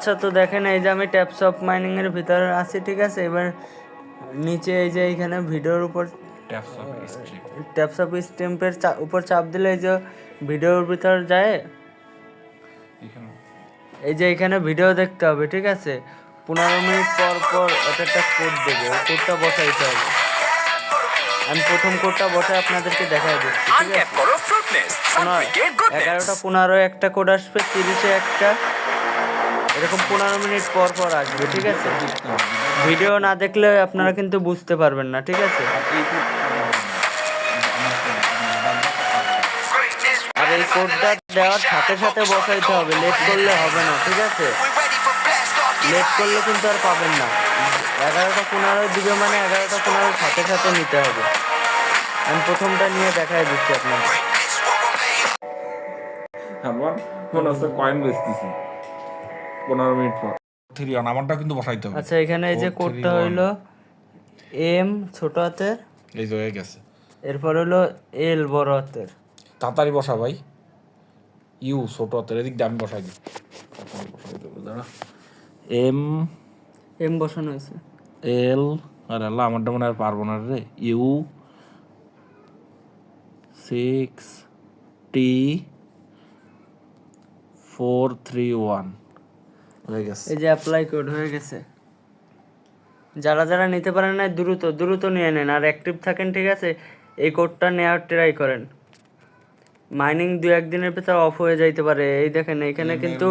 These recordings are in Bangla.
আচ্ছা, তো দেখেন এই যে আমি ট্যাপস অফ মাইনিং এর ভিতরে আছি, ঠিক আছে। এবার নিচে এই যে এইখানে ভিডিওর উপর ট্যাপস অফ স্ট্রিমের উপর চাপ দিলে এই যে ভিডিওর ভিতর যায়, এই যে এখানে ভিডিও দেখতে হবে, ঠিক আছে। 15 মিনিট পর পর একটা কোড দেবে, ওই কোডটা বসাইতে হবে। আমি প্রথম কোডটা বসাই আপনাদেরকে দেখাই দিচ্ছি, ঠিক আছে। 11টা 15 একটা কোড আসবে, 30-এ একটা, এরকম 15 মিনিট পর পর আসবে, ঠিক আছে। ভিডিও না দেখলে আপনারা কিন্তু বুঝতে পারবেন না, ঠিক আছে। আর এই কোডটা দেওয়ার সাথে সাথে বসাইতে হবে, লেট করলে হবে না, ঠিক আছে। লেট করলে কিন্তু আর পাবেন না। 11টা 15 দিবে মানে 11টা 15 সাথে সাথে নিতে হবে। আমি প্রথমটা নিয়ে দেখাই দিচ্ছি আপনাদের। আমার মনে হচ্ছে কয়েন বেচতেছি 15 মিনিট পর। 3 অন আমারটা কিন্তু বসাইতে হবে। আচ্ছা, এখানে এই যে কোডটা হইলো এম ছোট হাতের, এই যে হয়ে গেছে। এরপর হলো এল বড় হাতের। তাড়াতাড়ি বসা ভাই। ইউ ছোট হাতের, এদিক দিয়ে আমি বসাই দিই। দাঁড়া। এম এম বসানো হয়েছে। এল আর আল্লাহ আমারটা মনে আর পারবো না রে। ইউ 6 টি 431 হয়ে গেছে। এই যে অ্যাপ্লাই কোড হয়ে গেছে। যারা যারা নিতে পারেন না দ্রুত দ্রুত নিয়ে নেন, আর অ্যাক্টিভ থাকেন, ঠিক আছে। এই কোডটা নেওয়ার ট্রাই করেন। মাইনিং 2-1 দিনের ভিতর অফ হয়ে যাইতে পারে। এই দেখেন এখানে কিন্তু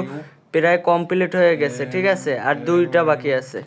প্রায় কমপ্লিট হয়ে গেছে, ঠিক আছে। আর 2টা বাকি আছে।